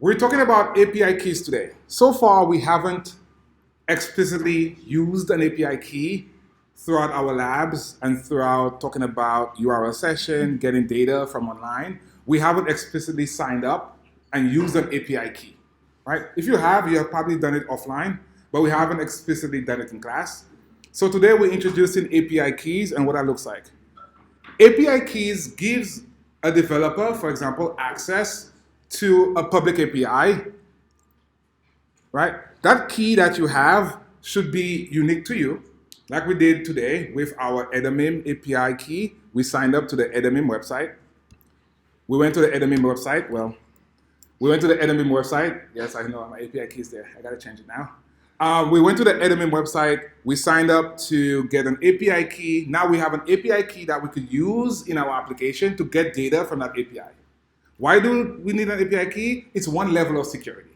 We're talking about API keys today. So far, we haven't explicitly used an API key throughout our labs and throughout talking about URL session, getting data from online. We haven't explicitly signed up and used an API key, right? If you have probably done it offline, but we haven't explicitly done it in class. So today we're introducing API keys and what that looks like. API keys gives a developer, for example, access to a public API, right? That key that you have should be unique to you, like we did today with our Edamim API key. We signed up to the Edamim website. We went to the Edamim website. We went to the Edamim website. Yes, I know my API key is there. I gotta change it now. We went to the Edamim website. We signed up to get an API key. Now we have an API key that we could use in our application to get data from that API. Why do we need an API key? It's one level of security.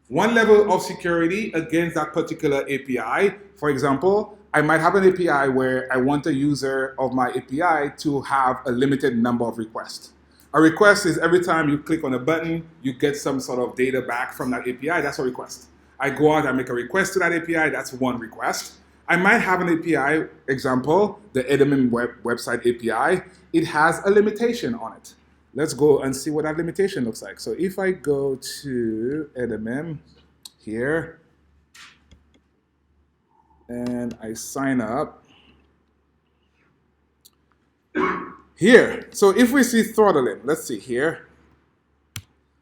One level of security against that particular API. For example, I might have an API where I want a user of my API to have a limited number of requests. A request is every time you click on a button, you get some sort of data back from that API. That's a request. I go out and make a request to that API. That's one request. I might have an API, example, the Edamim website API. It has a limitation on it. Let's go and see what that limitation looks like. So if I go to Edamim here, and I sign up here. So if we see throttling, let's see here.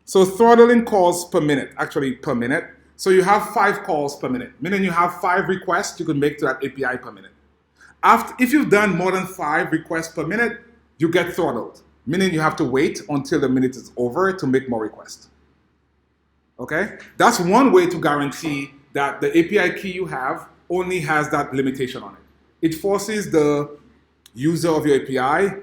So throttling calls per minute, actually per minute. So you have 5 calls per minute, meaning you have 5 requests you could make to that API per minute. If you've done more than 5 requests per minute, you get throttled, meaning you have to wait until the minute is over to make more requests. Okay? That's one way to guarantee that the API key you have only has that limitation on it. It forces the user of your API,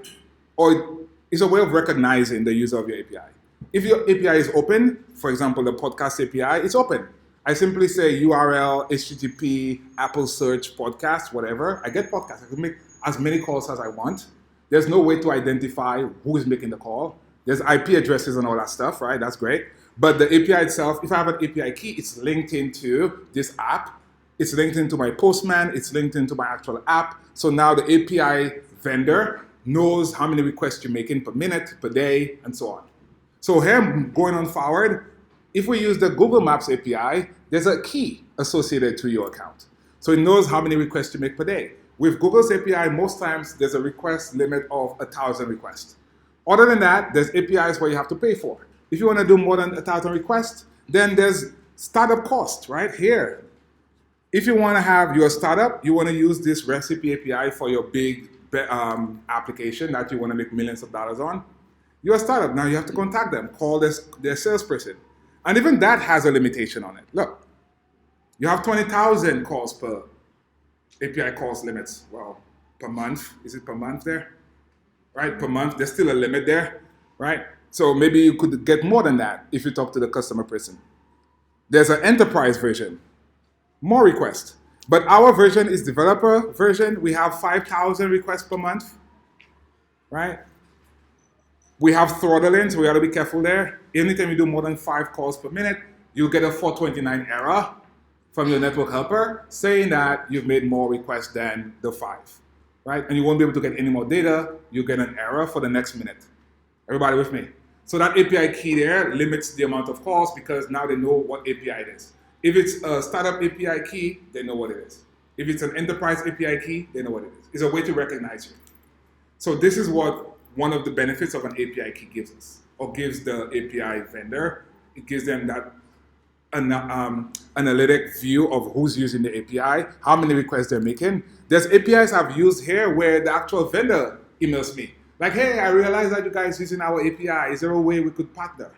or it's a way of recognizing the user of your API. If your API is open, for example, the podcast API, it's open. I simply say URL, HTTP, Apple search, podcast, whatever. I get podcast. I can make as many calls as I want. There's no way to identify who is making the call. There's IP addresses and all that stuff, right? That's great. But the API itself, if I have an API key, it's linked into this app. It's linked into my Postman. It's linked into my actual app. So now the API vendor knows how many requests you're making per minute, per day, and so on. So here, going on forward, if we use the Google Maps API, there's a key associated to your account. So it knows how many requests you make per day. With Google's API, most times there's a request limit of 1,000 requests. Other than that, there's APIs where you have to pay for. If you want to do more than 1,000 requests, then there's startup cost right here. If you want to have your startup, you want to use this recipe API for your big application that you want to make millions of dollars on. You're a startup. Now you have to contact them, call their salesperson. And even that has a limitation on it. Look, you have 20,000 calls per API calls limits. Well, per month. Is it per month there? Right, per month. There's still a limit there, right? So maybe you could get more than that if you talk to the customer person. There's an enterprise version. More requests. But our version is developer version. We have 5,000 requests per month, right? We have throttling, so we got to be careful there. Anytime you do more than 5 calls per minute, you'll get a 429 error from your network helper saying that you've made more requests than the 5, right? And you won't be able to get any more data. You get an error for the next minute. Everybody with me? So that API key there limits the amount of calls because now they know what API it is. If it's a startup API key, they know what it is. If it's an enterprise API key, they know what it is. It's a way to recognize you. So this is what one of the benefits of an API key gives us, or gives the API vendor. It gives them that analytic view of who's using the API, how many requests they're making. There's APIs I've used here where the actual vendor emails me. Like, hey, I realized that you guys are using our API. Is there a way we could partner?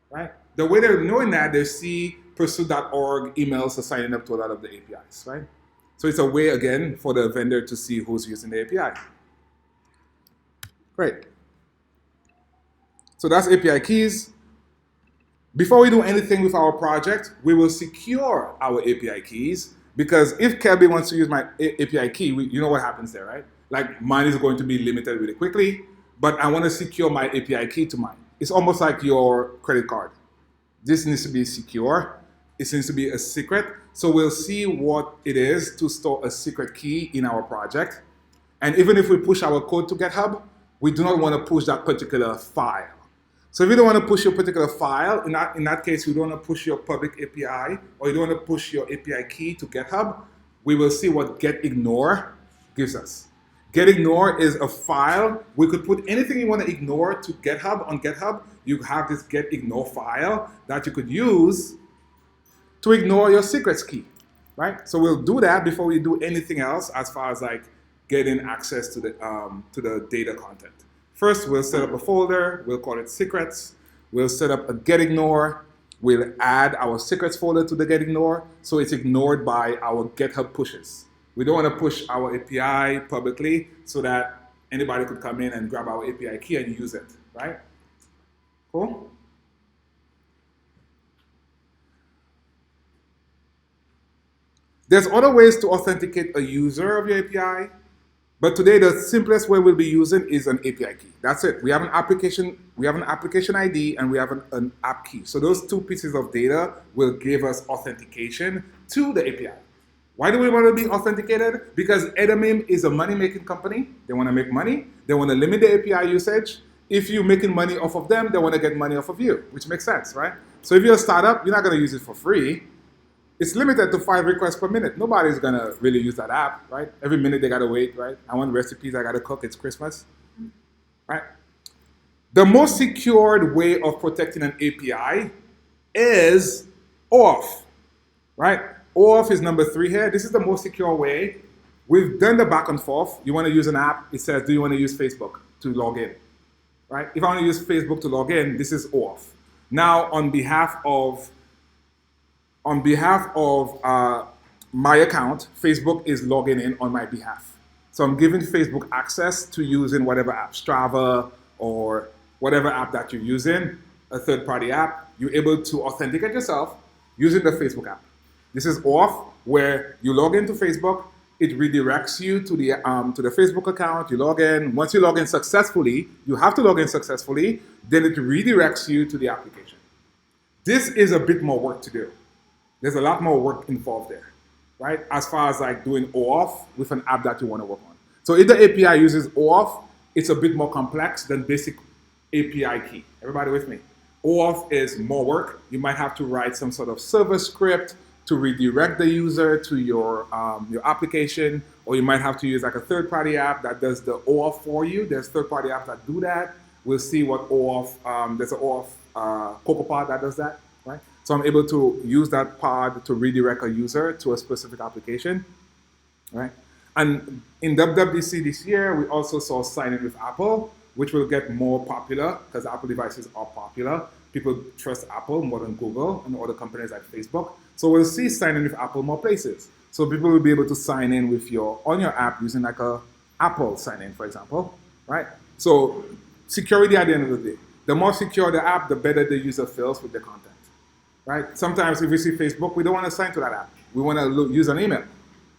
Right? The way they're knowing that, they see pursuit.org emails are signing up to a lot of the APIs, right? So it's a way, again, for the vendor to see who's using the API. Great. So that's API keys. Before we do anything with our project, we will secure our API keys, because if Kelby wants to use my API key, you know what happens there, right? Like, mine is going to be limited really quickly, but I want to secure my API key to mine. It's almost like your credit card. This needs to be secure. It needs to be a secret. So we'll see what it is to store a secret key in our project. And even if we push our code to GitHub, we do not want to push that particular file. So if you don't want to push your particular file, in that case, you don't want to push your public API, or you don't want to push your API key to GitHub, we will see what getignore gives us. Getignore is a file. We could put anything you want to ignore to GitHub. On GitHub, you have this getignore file that you could use to ignore your secrets key, right? So we'll do that before we do anything else as far as like getting access to the data content. First, we'll set up a folder. We'll call it secrets. We'll set up a getignore. We'll add our secrets folder to the getignore so it's ignored by our GitHub pushes. We don't want to push our API publicly so that anybody could come in and grab our API key and use it, right? Cool? There's other ways to authenticate a user of your API, but today the simplest way we'll be using is an API key. That's it. We have an application ID, and we have an app key. So those two pieces of data will give us authentication to the API. Why do we want to be authenticated? Because Edamame is a money-making company. They want to make money. They want to limit the API usage. If you're making money off of them, they want to get money off of you, which makes sense, right? So if you're a startup, you're not going to use it for free. It's limited to 5 requests per minute. Nobody's going to really use that app, right? Every minute they got to wait, right? I want recipes, I got to cook, it's Christmas, right? The most secured way of protecting an API is OAuth, right? OAuth is number 3 here. This is the most secure way. We've done the back and forth. You want to use an app, it says, do you want to use Facebook to log in, right? If I want to use Facebook to log in, this is OAuth. Now, on behalf of my account, Facebook is logging in on my behalf. So I'm giving Facebook access to using whatever app, Strava or whatever app that you're using, a third-party app. You're able to authenticate yourself using the Facebook app. This is OAuth, where you log into Facebook, it redirects you to the Facebook account, you log in. Once you log in successfully, you have to log in successfully, then it redirects you to the application. This is a bit more work to do. There's a lot more work involved there, right? As far as like doing OAuth with an app that you want to work on. So if the API uses OAuth, it's a bit more complex than basic API key. Everybody with me? OAuth is more work. You might have to write some sort of server script to redirect the user to your application, or you might have to use like a third-party app that does the OAuth for you. There's third-party apps that do that. We'll see what OAuth, there's an OAuth CocoaPod that does that, right? So I'm able to use that pod to redirect a user to a specific application, right? And in WWDC this year, we also saw sign-in with Apple, which will get more popular because Apple devices are popular. People trust Apple more than Google and other companies like Facebook. So we'll see sign-in with Apple more places. So people will be able to sign in with on your app using like a Apple sign-in, for example, right? So security at the end of the day. The more secure the app, the better the user feels with the content. Right? Sometimes if we see Facebook, we don't want to sign to that app. We want to use an email.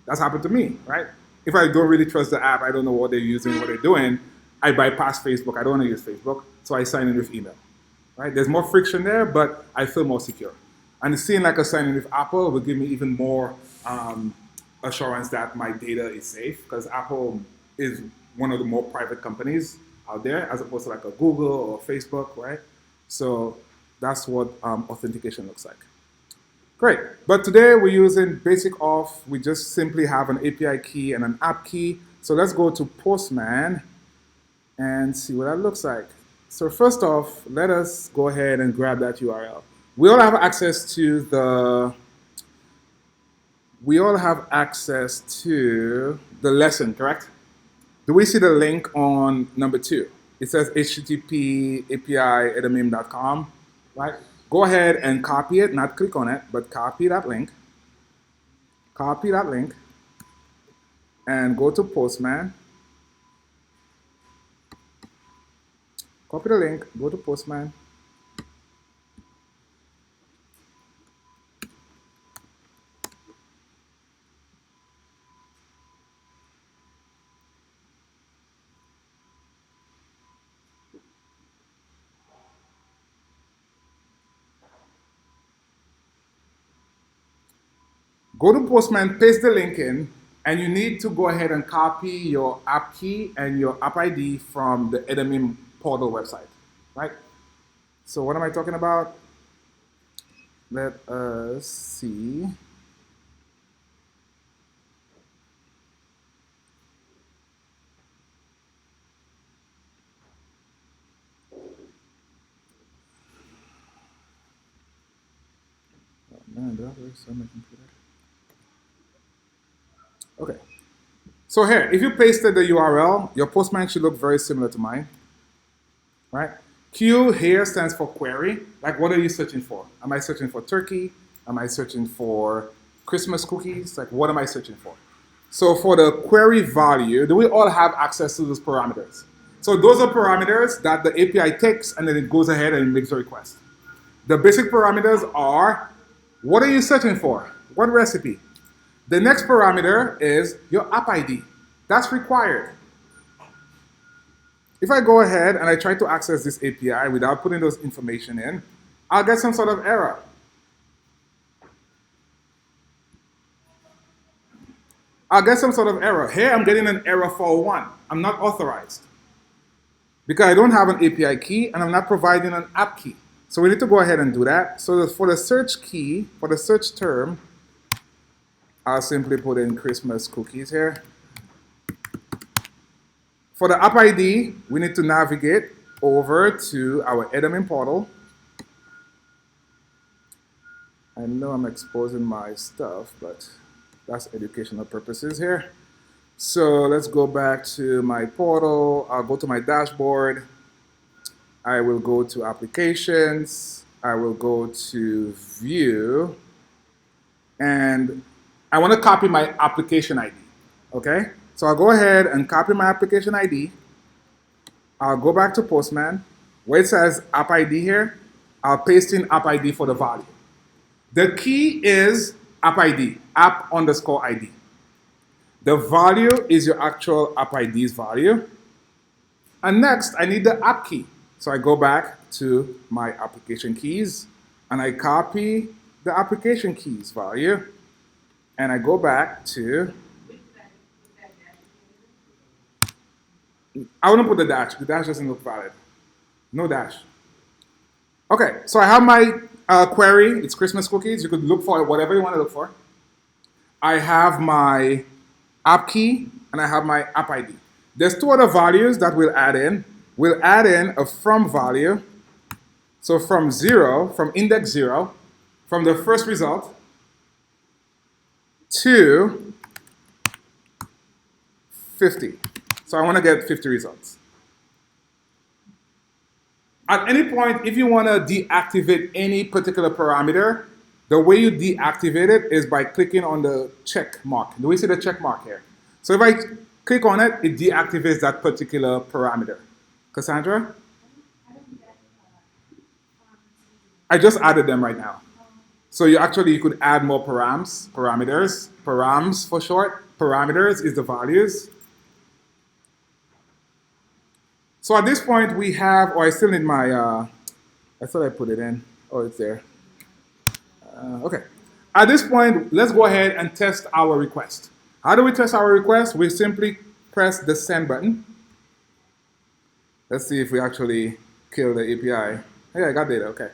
That's happened to me, right? If I don't really trust the app, I don't know what they're using, what they're doing, I bypass Facebook. I don't want to use Facebook, so I sign in with email, right? There's more friction there, but I feel more secure. And seeing like a sign in with Apple will give me even more assurance that my data is safe, because Apple is one of the more private companies out there, as opposed to like a Google or Facebook, right? So that's what authentication looks like. Great, but today we're using basic auth. We just simply have an API key and an app key. So let's go to Postman and see what that looks like. So first off, let us go ahead and grab that URL. We all have access to the lesson, correct? Do we see the link on number 2? It says http api@edamame.com. Right? Go ahead and copy it, not click on it, but copy that link. Copy that link and go to Postman. Copy the link, go to Postman. Go to Postman, paste the link in, and you need to go ahead and copy your app key and your app ID from the admin portal website, right? So what am I talking about? Let us see. Oh man, that works on my computer. Okay. So here, if you pasted the URL, your Postman should look very similar to mine, right? Q here stands for query. Like, what are you searching for? Am I searching for turkey? Am I searching for Christmas cookies? Like, what am I searching for? So for the query value, do we all have access to those parameters? So those are parameters that the API takes and then it goes ahead and makes a request. The basic parameters are, what are you searching for? What recipe? The next parameter is your app ID. That's required. If I go ahead and I try to access this API without putting those information in, I'll get some sort of error. Here I'm getting an error 401. I'm not authorized because I don't have an API key and I'm not providing an app key. So we need to go ahead and do that. So for the search key, for the search term, I'll simply put in Christmas cookies here. For the app ID, we need to navigate over to our admin portal. I know I'm exposing my stuff, but that's educational purposes here. So let's go back to my portal. I'll go to my dashboard. I will go to applications. I will go to view. And I want to copy my application ID, okay? So I'll go ahead and copy my application ID. I'll go back to Postman. Where it says app ID here, I'll paste in app ID for the value. The key is app ID, app_ID. The value is your actual app ID's value. And next, I need the app key. So I go back to my application keys, and I copy the application keys value, and I go back to, I wouldn't put the dash. The dash doesn't look valid. No dash. Okay, so I have my query. It's Christmas cookies. You could look for whatever you want to look for. I have my app key, and I have my app ID. There's two other values that we'll add in. We'll add in a from value. So from 0, from index 0, from the first result to 50. So I want to get 50 results. At any point, if you want to deactivate any particular parameter, the way you deactivate it is by clicking on the check mark. Do we see the check mark here? So if I click on it, it deactivates that particular parameter. Cassandra? I just added them right now. So you could add more parameters. Params for short. Parameters is the values. So at this point we have, I still need my, I thought I put it in. Oh, it's there. Okay. At this point, let's go ahead and test our request. How do we test our request? We simply press the send button. Let's see if we actually kill the API. Hey, I got data, okay.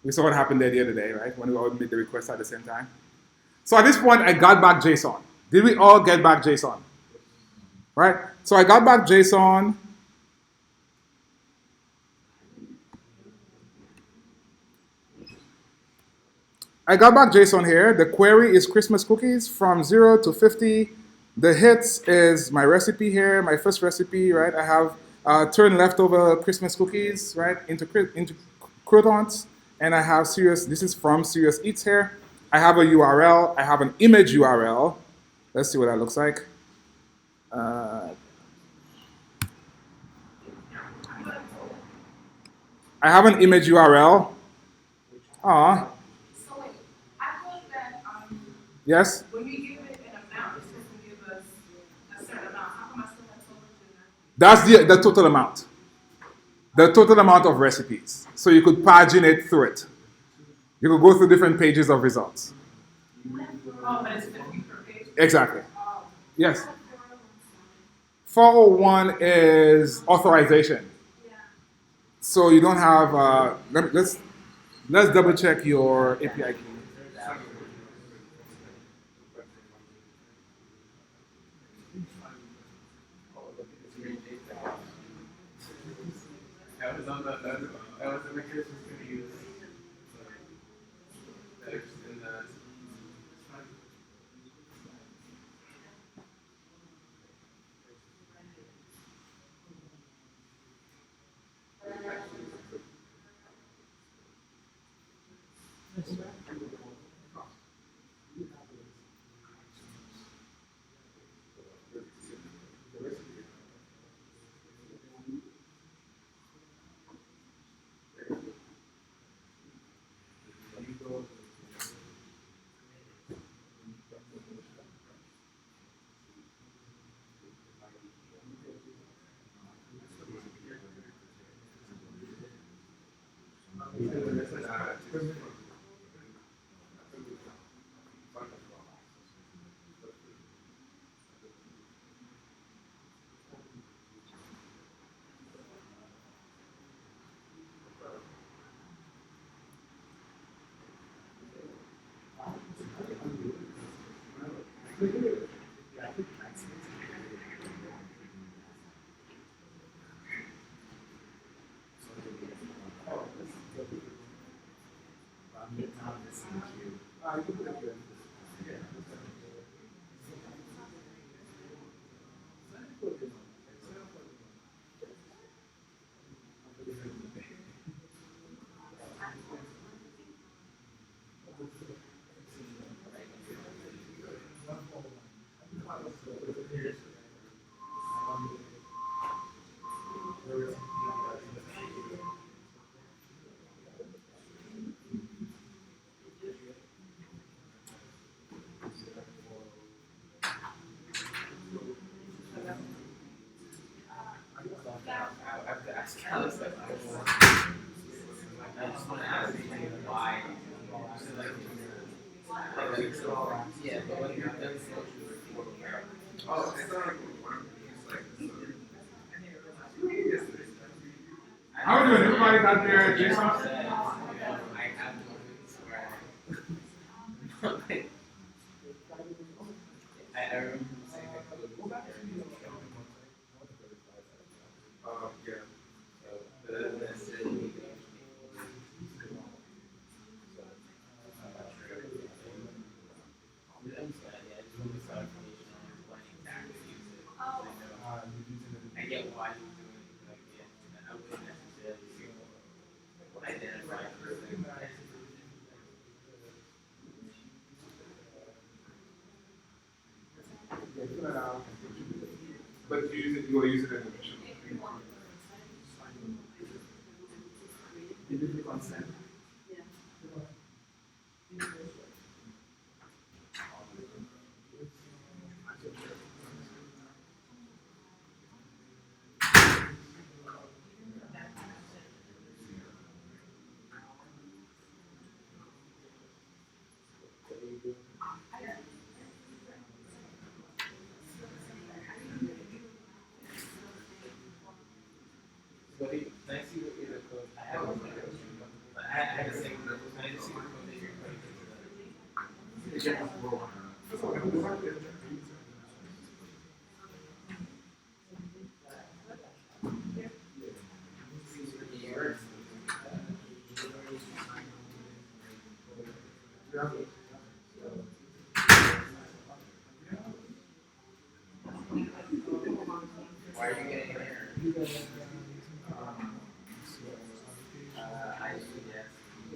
We saw what happened there the other day, right? When we all made the request at the same time. So at this point, I got back JSON. Did we all get back JSON? Right? So I got back JSON. I got back JSON here. The query is Christmas cookies from 0 to 50. The hits is my recipe here, my first recipe, right? I have turn leftover Christmas cookies, right, into croutons. And I have this is from Serious Eats here. I have a URL. I have an image URL. Let's see what that looks like. I have an image URL. Ah. So wait, I thought that Yes? when we give it an amount, it's supposed to give us a certain amount. How come I still have so much in that? That's the total amount. The total amount of recipes. So you could paginate through it. You could go through different pages of results. Oh, but it's 50 per page? Exactly. Oh. Yes. 401 is authorization. Yeah. So you don't have. Let's double check your API key. How are you doing? Everybody got their JSON? But you will use it in the mission.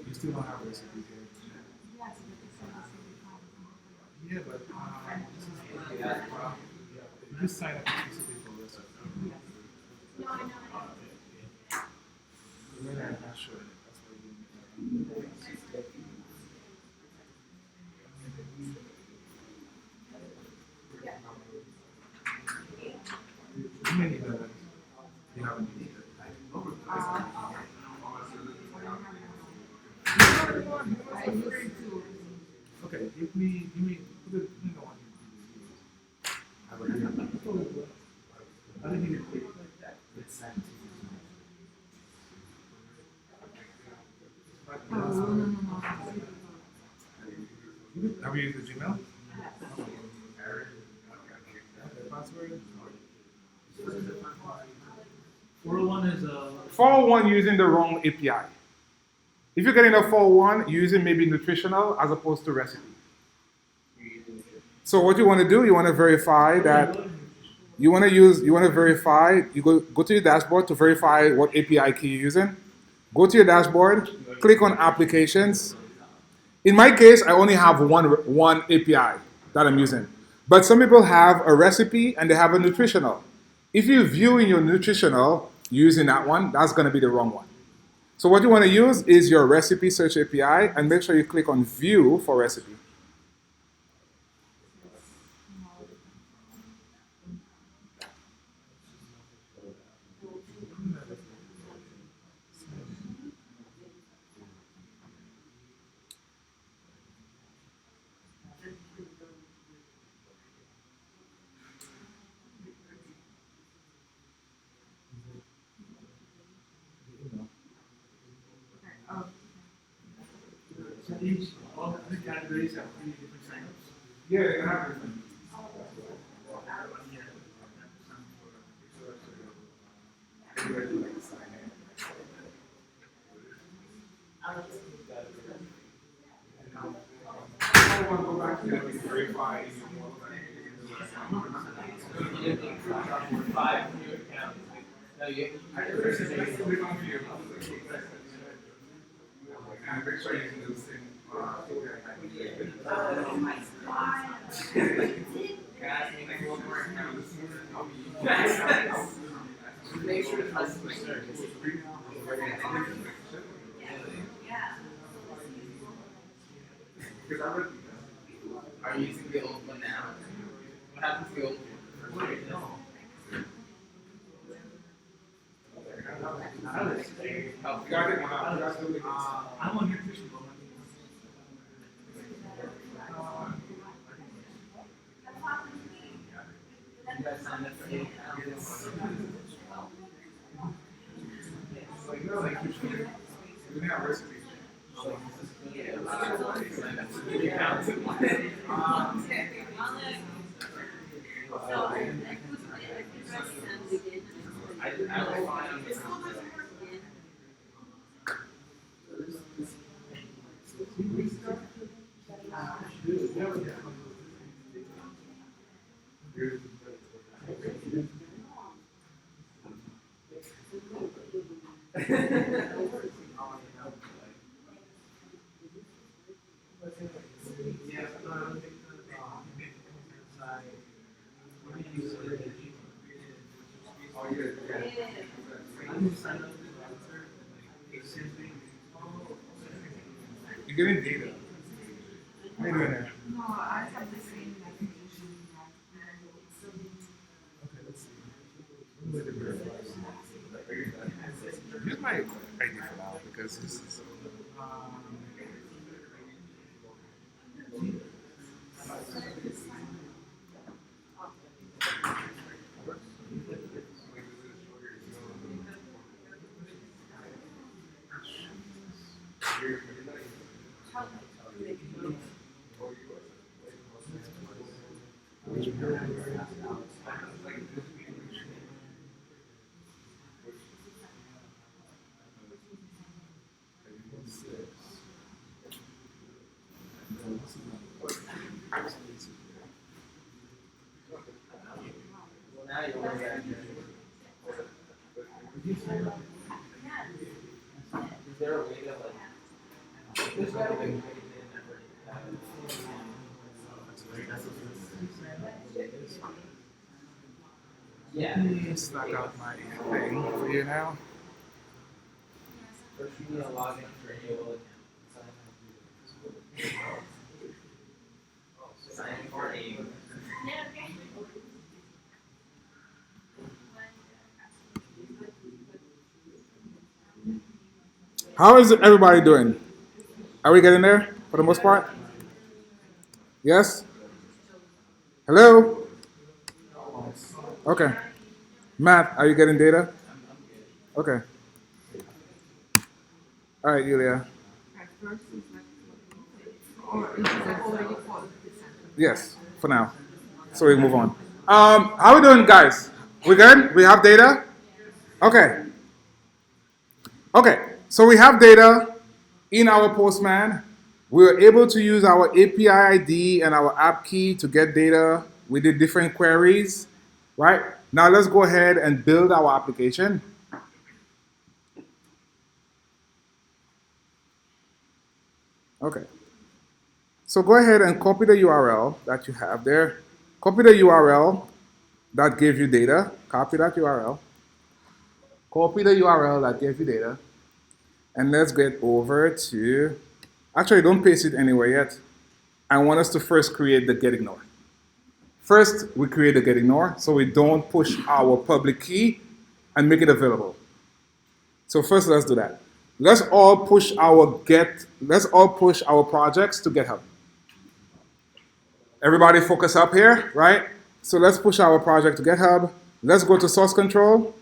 You still don't have this. Yeah, but you just sign up specifically for this. No, I know. I'm not sure. That's what you many that you haven't used it. Okay, give me, put it in the one. I didn't even click like that. Have you used the Gmail? Password? 401 is 401 using the wrong API. If you're getting a 401, you're using maybe nutritional as opposed to recipe. So what you want to do, you want to verify that you want to verify, you go to your dashboard to verify what API key you're using. Go to your dashboard, click on applications. In my case, I only have one API that I'm using. But some people have a recipe and they have a nutritional. If you view in your nutritional using that one, that's going to be the wrong one. So what you want to use is your recipe search API and make sure you click on view for recipe. all the categories have 3 different signups. Yeah, you have it. Make sure the customer service. Are you using the old one now? What happens to the old one? I'm on nutrition. You guys signed up for the account? We have recipe. You're getting data. How are you doing there? No, I have the same application. Okay, let's see. Use my ID for now because this is. Well, now you're worried about it. Is there a way to like? There's got to be a way to get Yeah. Stack out my thing for you now. First, you need to log in for your account. Sign in for a. How is everybody doing? Are we getting there for the most part? Yes? Hello? Okay. Matt, are you getting data? Okay. All right, Yulia. Yes, for now. So we move on. How we doing, guys? We good? We have data? Okay. Okay. So we have data in our Postman. We were able to use our API ID and our app key to get data. We did different queries, right? Now let's go ahead and build our application. Okay. So go ahead and copy the URL that you have there. Copy the URL that gave you data. Copy that URL. Copy the URL that gave you data. And let's get over to, actually don't paste it anywhere yet. I want us to first create the getIgnore. First, we create the getIgnore so we don't push our public key and make it available. So first let's do that. Let's all push our projects to GitHub. Everybody focus up here, right? So let's push our project to GitHub. Let's go to source control.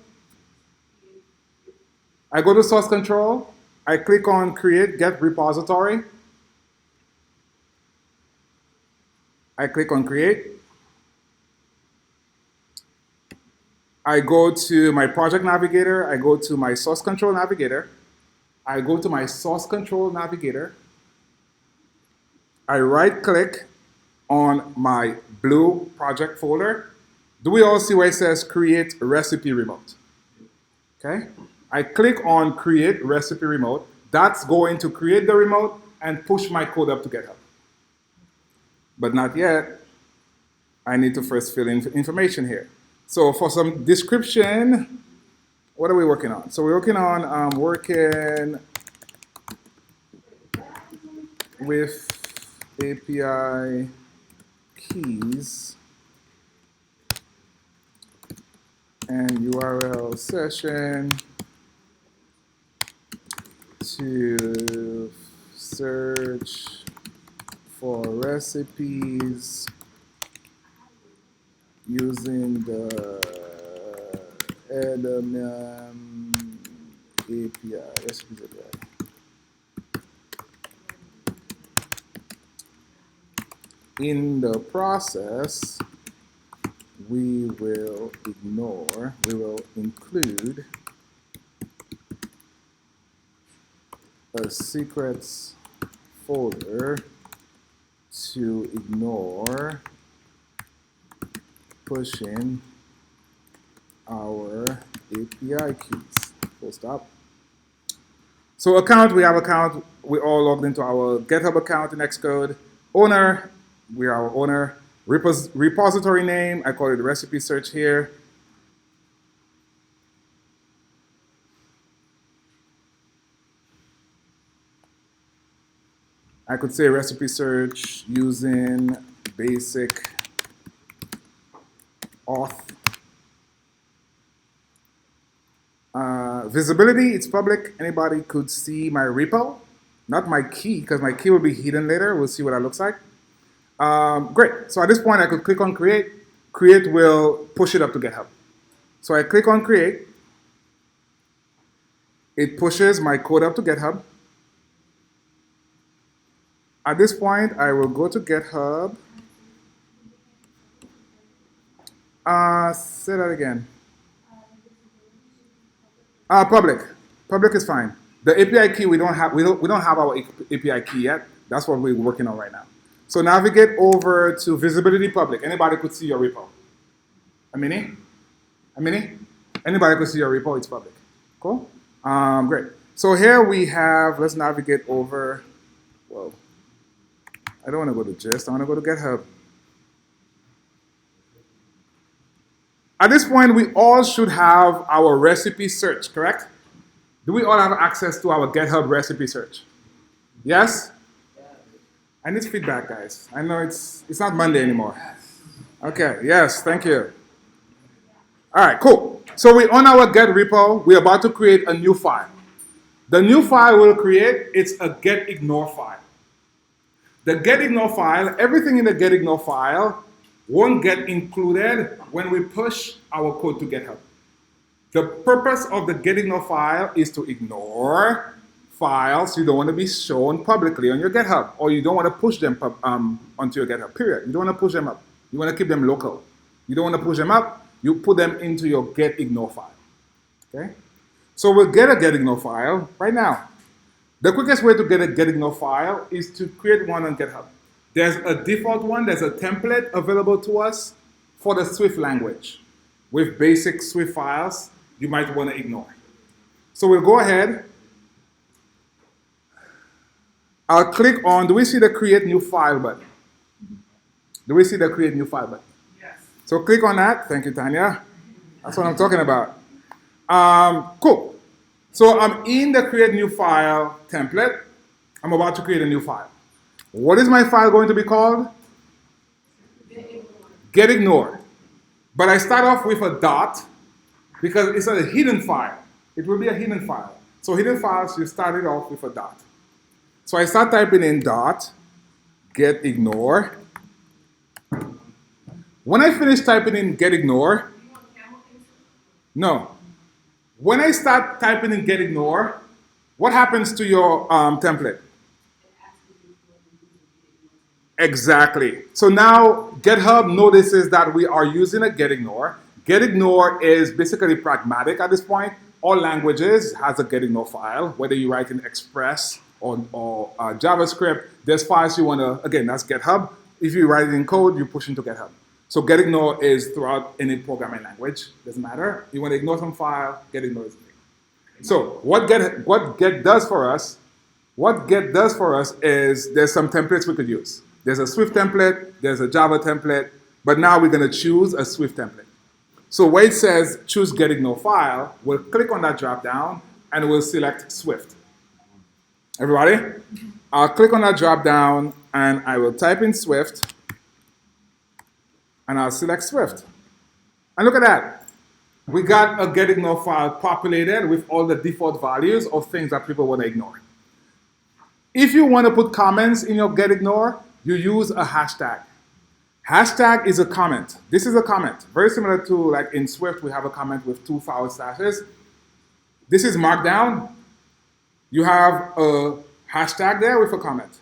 I go to source control. I click on create get repository. I click on create. I go to my project navigator. I go to my source control navigator. I go to my source control navigator. I right click on my blue project folder. Do we all see where it says create recipe remote? Okay. I click on create recipe remote. That's going to create the remote and push my code up to GitHub. But not yet. I need to first fill in information here. So for some description, what are we working on? So we're working on working with API keys and URL session to search for recipes using the element API, recipes API. In the process, we will include a secrets folder to ignore pushing our API keys. Full stop. So account, we have account. We all logged into our GitHub account in Xcode. Owner, we are our owner. Repository name, I call it recipe search here. I could say recipe search using basic auth. Visibility, it's public. Anybody could see my repo. Not my key, because my key will be hidden later. We'll see what that looks like. Great. So at this point, I could click on create. Create will push it up to GitHub. So I click on create. It pushes my code up to GitHub. At this point, I will go to GitHub. Say that again. Public. Public is fine. The API key we don't have our API key yet. That's what we're working on right now. So navigate over to visibility public. Anybody could see your repo. A mini? Anybody could see your repo, it's public. Cool? Great. So here we have, let's navigate over, whoa. I don't want to go to gist, I want to go to GitHub. At this point, we all should have our recipe search, correct? Do we all have access to our GitHub recipe search? Yes? I need feedback, guys. I know it's not Monday anymore. Okay, yes, thank you. All right, cool. So we on our Git repo, we're about to create a new file. The new file we'll create, it's a get_ignore file. The get_ignore file, everything in the get_ignore file won't get included when we push our code to GitHub. The purpose of the get_ignore file is to ignore files you don't want to be shown publicly on your GitHub, or you don't want to push them onto your GitHub, period. You don't want to push them up. You want to keep them local. You don't want to push them up, you put them into your get_ignore file. Okay? So we'll get a get_ignore file right now. The quickest way to get a get_ignore file is to create one on GitHub. There's a default one, there's a template available to us for the Swift language with basic Swift files you might want to ignore. So we'll go ahead. I'll click on, do we see the create new file button? Do we see the create new file button? Yes. So click on that. Thank you, Tanya. That's what I'm talking about. Cool. So I'm in the create new file template. I'm about to create a new file. What is my file going to be called? Get_ignore. But I start off with a dot because it's a hidden file. It will be a hidden file. So hidden files, you start it off with a dot. So I start typing in dot get_ignore. When I finish typing in get_ignore, no. When I start typing in get_ignore, what happens to your template? Exactly. So now GitHub notices that we are using a get_ignore. Get_ignore is basically pragmatic at this point. All languages has a get_ignore file, whether you write in Express or JavaScript. There's files you want to, again, that's GitHub. If you write it in code, you push into GitHub. So get_ignore is throughout any programming language. Doesn't matter. You want to ignore some file, get_ignore is the thing. So what get does for us is there's some templates we could use. There's a Swift template, there's a Java template, but now we're going to choose a Swift template. So where it says choose get_ignore file, we'll click on that drop down and we'll select Swift. Everybody? I'll click on that drop down and I will type in Swift and I'll select Swift. And look at that. We got a get_ignore file populated with all the default values of things that people want to ignore. If you want to put comments in your get_ignore, you use a hashtag. Hashtag is a comment. This is a comment. Very similar to like in Swift, we have a comment with 2 forward slashes. This is Markdown. You have a hashtag there with a comment.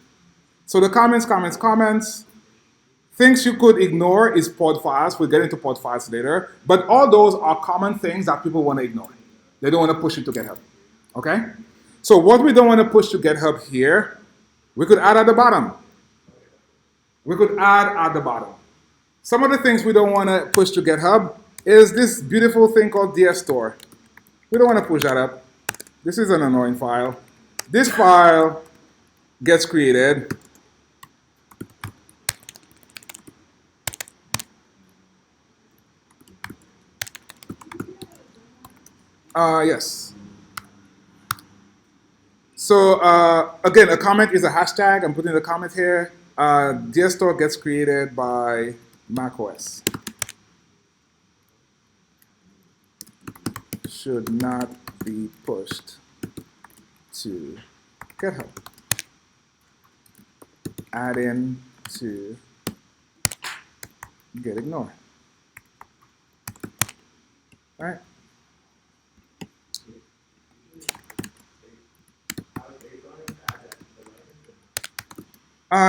So the comments. Things you could ignore is pod files. We'll get into pod files later. But all those are common things that people want to ignore. They don't want to push it to GitHub. Okay? So what we don't want to push to GitHub here, we could add at the bottom. Some of the things we don't want to push to GitHub is this beautiful thing called DS Store. We don't want to push that up. This is an annoying file. This file gets created. Yes. So again, a comment is a hashtag. I'm putting the comment here. DS Store gets created by macOS. Should not be pushed to GitHub. Add in to get_ignore. All right.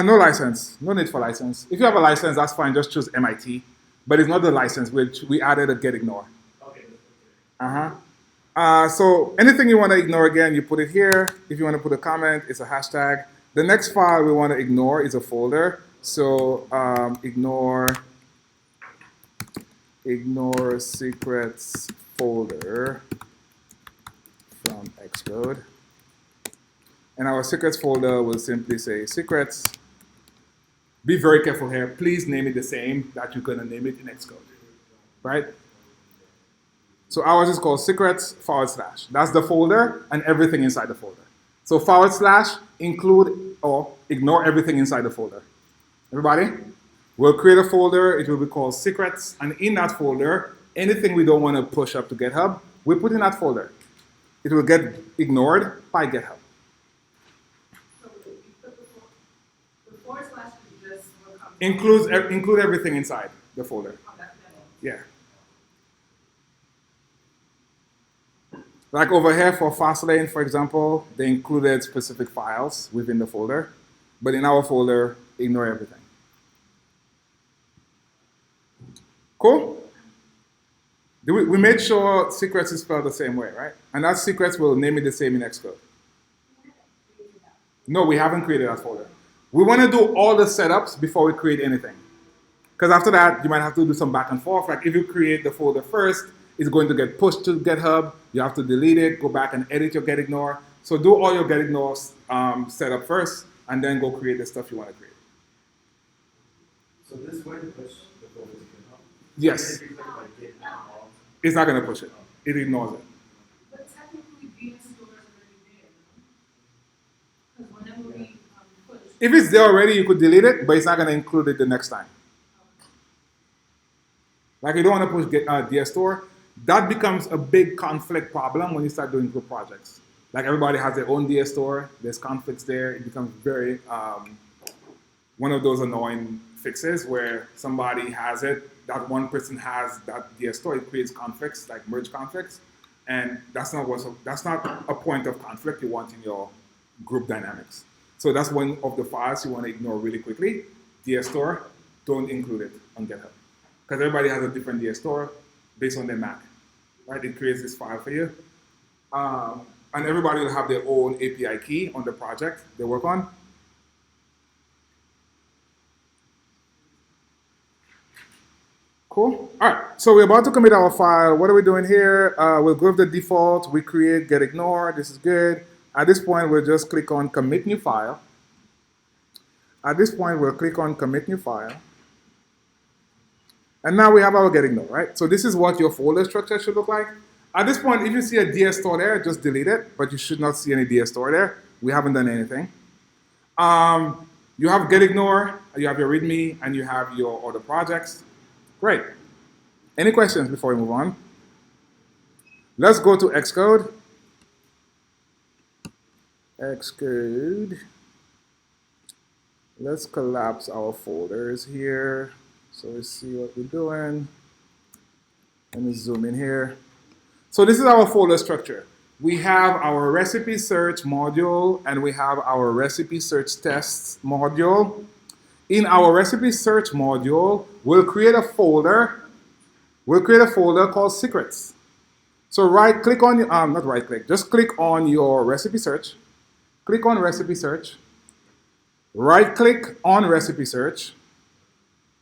No license. No need for license. If you have a license, that's fine. Just choose MIT. But it's not the license. We added a get_ignore. So anything you want to ignore, again, you put it here. If you want to put a comment, it's a hashtag. The next file we want to ignore is a folder. So ignore secrets folder from Xcode. And our secrets folder will simply say secrets. Be very careful here. Please name it the same that you're going to name it in Xcode. Right? So ours is called secrets /. That's the folder and everything inside the folder. So / include or ignore everything inside the folder. Everybody? We'll create a folder. It will be called secrets. And in that folder, anything we don't want to push up to GitHub, we put in that folder. it will get ignored by GitHub. So you put the forward slash is just what comes. Include everything inside the folder. Oh, that's better. Yeah. Like over here for Fastlane, for example, they included specific files within the folder, but in our folder, ignore everything. Cool? We made sure secrets is spelled the same way, right? And that secrets will name it the same in Xcode. No, we haven't created that folder. We want to do all the setups before we create anything. Because after that, you might have to do some back and forth. Like if you create the folder first, it's going to get pushed to GitHub. You have to delete it, go back and edit your getignore. So do all your getignore setup first, and then go create the stuff you want to create. So this way to push the folder to GitHub? Yes. If you click like Git now, It's not going to push it. It ignores it. But technically, being stored is already there. Because whenever we push. If it's there already, you could delete it, but it's not going to include it the next time. Like you don't want to push DS store. That becomes a big conflict problem when you start doing group projects. Like everybody has their own DS store. There's conflicts there. It becomes very one of those annoying fixes where somebody has it, that one person has that DS store. It creates conflicts, like merge conflicts, and that's not a point of conflict you want in your group dynamics. So that's one of the files you want to ignore really quickly. DS store, don't include it on GitHub. Because everybody has a different DS store based on their Mac, right? It creates this file for you. And everybody will have their own API key on the project they work on. Cool. All right, so we're about to commit our file. What are we doing here? We'll go with the default. We create get ignore. This is good. At this point, we'll just click on commit new file. At this point, we'll click on commit new file. And now we have our get ignore, right? So this is what your folder structure should look like. At this point, if you see a DS store there, just delete it, but you should not see any DS store there. We haven't done anything. You have get ignore, you have your README, and you have your other projects. Great. Any questions before we move on? Let's go to Xcode. Xcode. Let's collapse our folders here so we see what we're doing. Let me zoom in here. So this is our folder structure. We have our recipe search module and we have our recipe search tests module. In our recipe search module, we'll create a folder. We'll create a folder called secrets. So right-click on, not right-click, just click on your recipe search. Click on recipe search. Right-click on recipe search.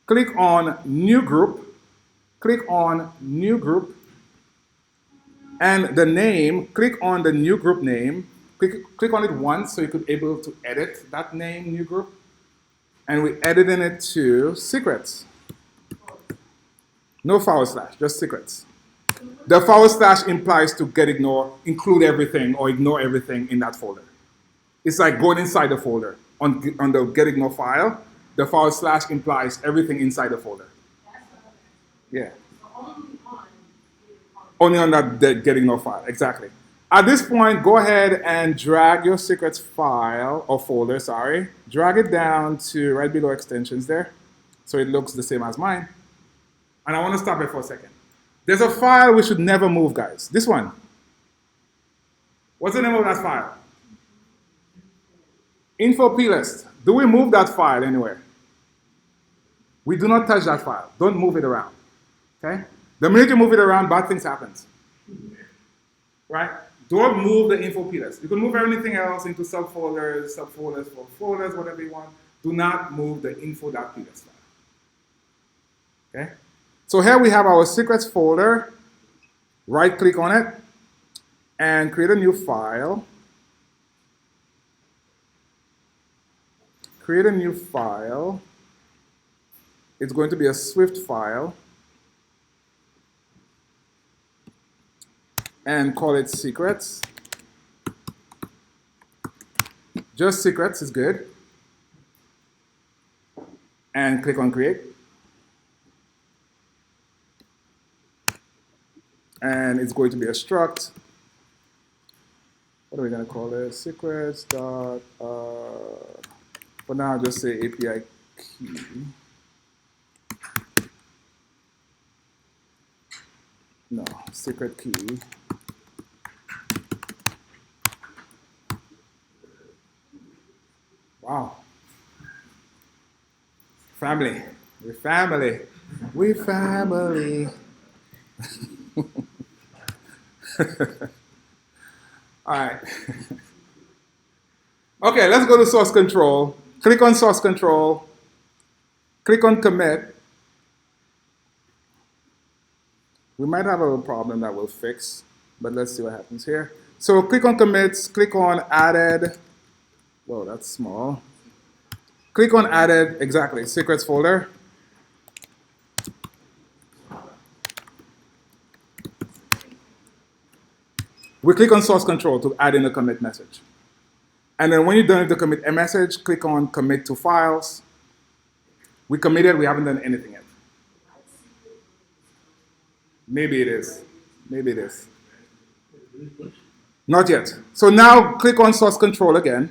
Click on new group. Click on new group. And the name, click on the new group name. Click on it once so you could be able to edit that name, new group. And we're editing it to secrets. No forward slash, just secrets. The forward slash implies to get ignore, include everything or ignore everything in that folder. It's like going inside the folder. On the get ignore file, the forward slash implies everything inside the folder. Yeah. Only on that get ignore file, exactly. At this point, go ahead and drag your secrets file, or folder, sorry. Drag it down to right below extensions there, so it looks the same as mine. And I want to stop it for a second. There's a file we should never move, guys. This one. What's the name of that file? Info plist. Do we move that file anywhere? We do not touch that file. Don't move it around. Okay? The minute you move it around, bad things happen. Right? Don't move the info plist. You can move everything else into subfolders for folders, whatever you want. Do not move the info.plist file. Okay? So here we have our secrets folder. Right-click on it and create a new file. Create a new file. It's going to be a Swift file. And call it secrets. Just secrets is good. And click on create. And it's going to be a struct. what are we going to call this? Secrets dot, for now, just say API key. No, secret key. Wow. Family. We're family. We family. All right. Okay, let's go to source control. Click on source control. Click on commit. We might have a little problem that we'll fix, but let's see what happens here. So click on commits, click on added. Whoa, that's small. Click on added, exactly, secrets folder. We click on source control to add in a commit message. And then when you're done with the commit message, click on commit to files. We committed, we haven't done anything yet. Maybe it is. Maybe it is. Not yet. So now click on source control again.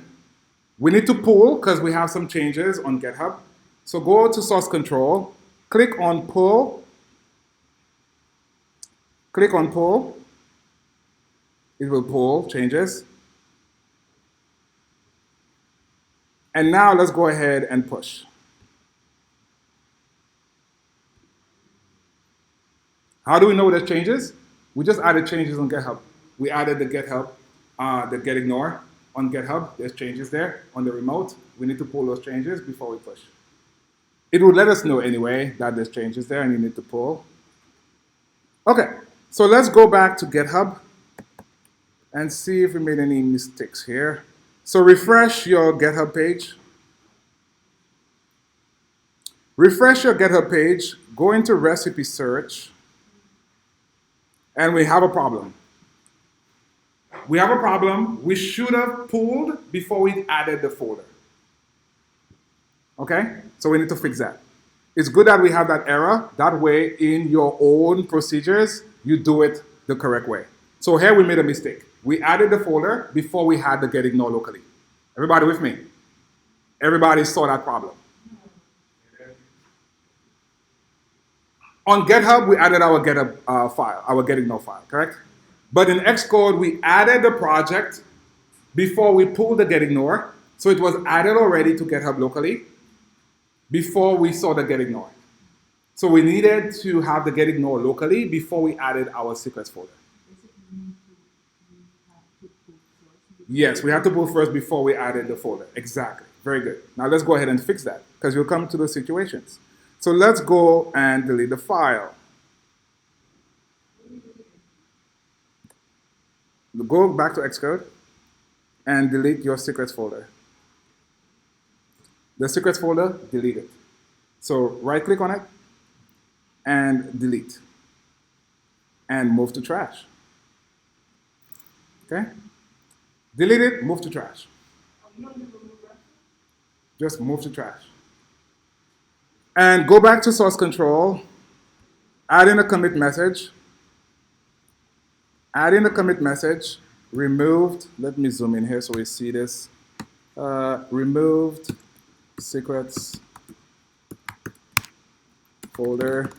We need to pull because we have some changes on GitHub. So go to source control, click on pull. Click on pull. It will pull changes. And now let's go ahead and push. How do we know there's changes? We just added changes on GitHub. We added the GitHub, the getIgnore on GitHub. There's changes there on the remote. We need to pull those changes before we push. It will let us know anyway that there's changes there and you need to pull. Okay, so let's go back to GitHub and see if we made any mistakes here. So refresh your GitHub page. Refresh your GitHub page, go into recipe search, and we have a problem. We have a problem. We should have pulled before we added the folder. Okay? So we need to fix that. It's good that we have that error. That way, in your own procedures, you do it the correct way. So here we made a mistake. We added the folder before we had the getIgnore locally. Everybody with me? Everybody saw that problem. On GitHub, we added our GitHub file, our getIgnore file, correct? But in Xcode, we added the project before we pulled the getIgnore. So it was added already to GitHub locally before we saw the getIgnore. So we needed to have the getIgnore locally before we added our secrets folder. Yes, we have to pull first before we added the folder. Exactly. Very good. Now let's go ahead and fix that because we'll come to those situations. So let's go and delete the file. Go back to Xcode and delete your secrets folder. The secrets folder, delete it. So right-click on it and delete. And move to trash. Okay? Delete it, move to trash. Just move to trash. And go back to source control, add in a commit message. Add in a commit message, removed, let me zoom in here so we see this. Removed secrets folder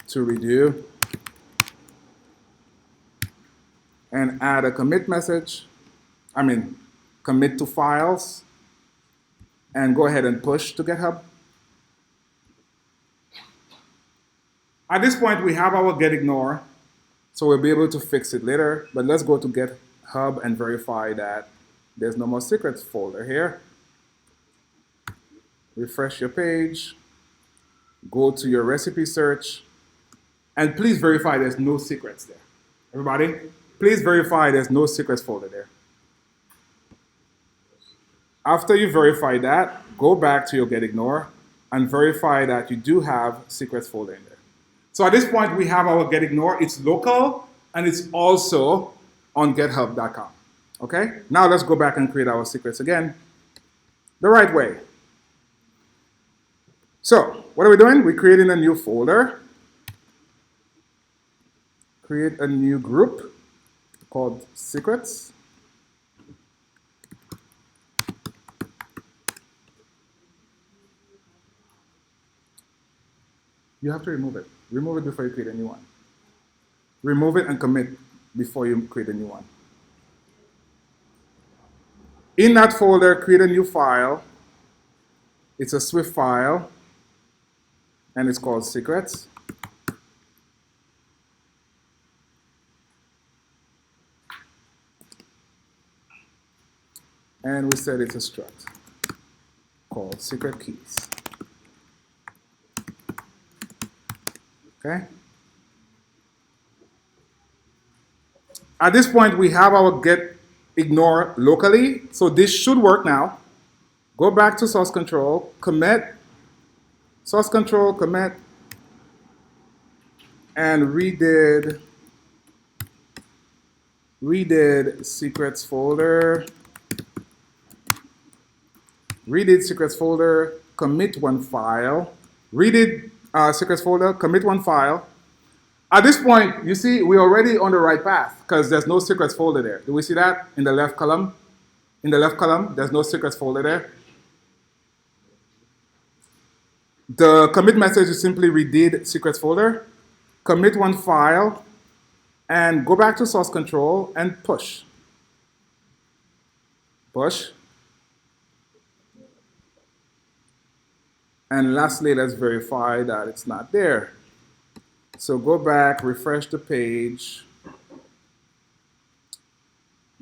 to redo. And add a commit message, commit to files, and go ahead and push to GitHub. At this point, we have our getIgnore, so we'll be able to fix it later, but let's go to GitHub and verify that there's no more secrets folder here. Refresh your page, go to your recipe search, and please verify there's no secrets there. Everybody, please verify there's no secrets folder there. After you verify that, go back to your getIgnore and verify that you do have secrets folder in there. So at this point, we have our getIgnore. It's local, and it's also on github.com. Okay? Now let's go back and create our secrets again the right way. So what are we doing? We're creating a new folder. Create a new group called secrets. You have to remove it. Remove it before you create a new one. Remove it and commit before you create a new one. In that folder, create a new file. It's a Swift file, and it's called secrets. And we said it's a struct called secret keys. Okay? At this point, we have our get ignore locally, so this should work now. Go back to source control, commit, source control, commit, and redid secrets folder, redid secrets folder, commit one file, redid secrets folder, commit one file. At this point, you see we're already on the right path because there's no secrets folder there. Do we see that in the left column? In the left column, there's no secrets folder there. The commit message is simply redid secrets folder, commit one file, and go back to source control and push. Push. And lastly, let's verify that it's not there. So go back, refresh the page,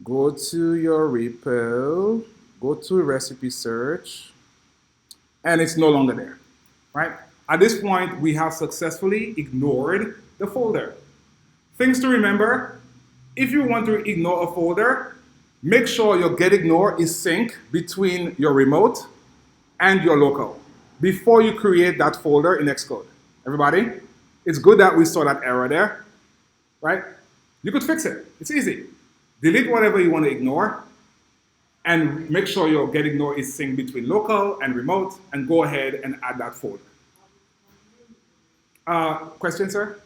go to your repo, go to recipe search, and it's no longer there, right? At this point, we have successfully ignored the folder. Things to remember, if you want to ignore a folder, make sure your getIgnore is synced between your remote and your local before you create that folder in Xcode. Everybody? It's good that we saw that error there, right? You could fix it. It's easy. Delete whatever you want to ignore, and make sure your getIgnore is synced between local and remote, and go ahead and add that folder. Question, sir?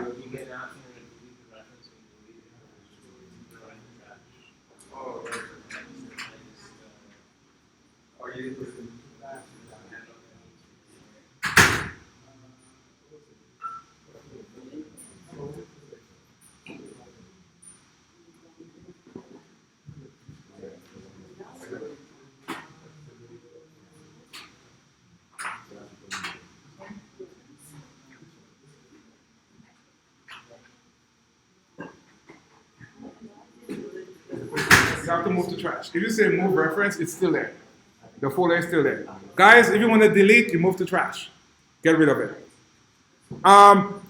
You get an option to delete the reference and delete it. Throw it in the trash. Oh, right. Or you just You have to move to trash. If you say move reference, it's still there. The folder is still there. Guys, if you want to delete, you move to trash. Get rid of it.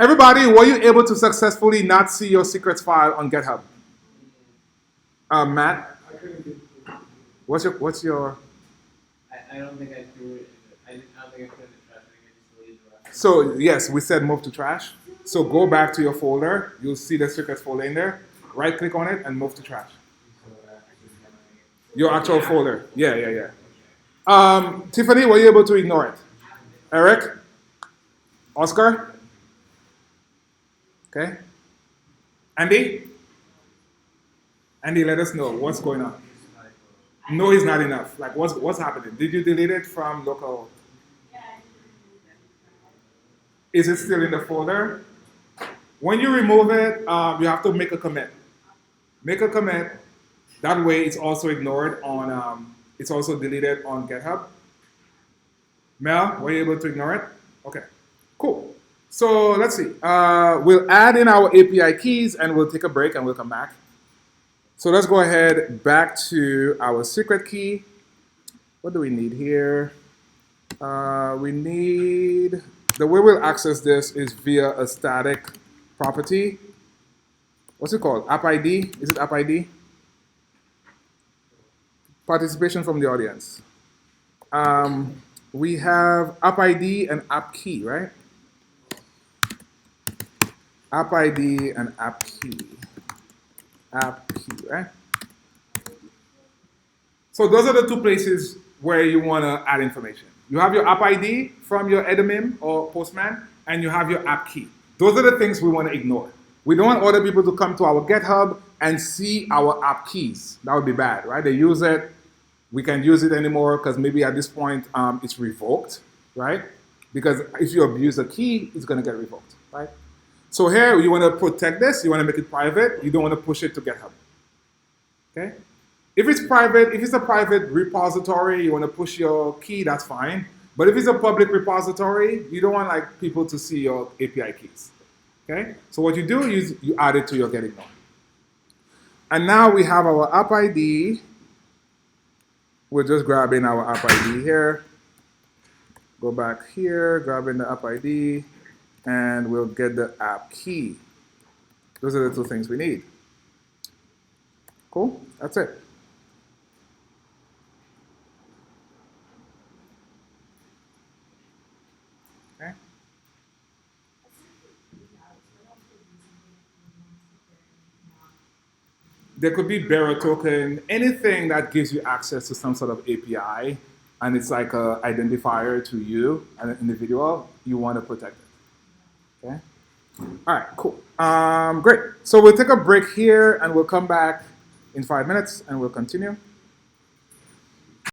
Everybody, were you able to successfully not see your secrets file on GitHub? Matt? What's your? I don't think I threw it. I don't think I put it in the trash. I think I just deleted the reference. So yes, we said move to trash. So go back to your folder. You'll see the secrets folder in there. Right click on it and move to trash. Your actual folder. Yeah. Tiffany, were you able to ignore it? Eric? Oscar? Okay. Andy? Andy, let us know what's going on. No is not enough. Like what's happening? Did you delete it from local? Is it still in the folder? When you remove it, you have to make a commit. Make a commit. That way, it's also ignored on. It's also deleted on GitHub. Mel, were you able to ignore it? Okay, cool. So let's see. We'll add in our API keys, and we'll take a break, and we'll come back. So let's go ahead back to our secret key. What do we need here? We need the way we'll access this is via a static property. What's it called? App ID? Is it app ID? Participation from the audience. We have app ID and app key, right? App ID and app key. App key, right? So those are the two places where you want to add information. You have your app ID from your Edamim or Postman, and you have your app key. Those are the things we want to ignore. We don't want other people to come to our GitHub and see our app keys. That would be bad, right? They use it. We can't use it anymore because maybe at this point it's revoked, right? Because if you abuse a key, it's going to get revoked, right? So here, you want to protect this. You want to make it private. You don't want to push it to GitHub, okay? If it's private, if it's a private repository, you want to push your key, that's fine. But if it's a public repository, you don't want like people to see your API keys, okay? So what you do is you add it to your getting known. And now we have our app ID. We're just grabbing our app ID here. Go back here, grabbing the app ID, and we'll get the app key. Those are the two things we need. Cool, that's it. Okay. There could be bearer token, anything that gives you access to some sort of API, and it's like an identifier to you, an individual, you want to protect it. Okay? All right, cool. Great. So we'll take a break here, and we'll come back in 5 minutes, and we'll continue.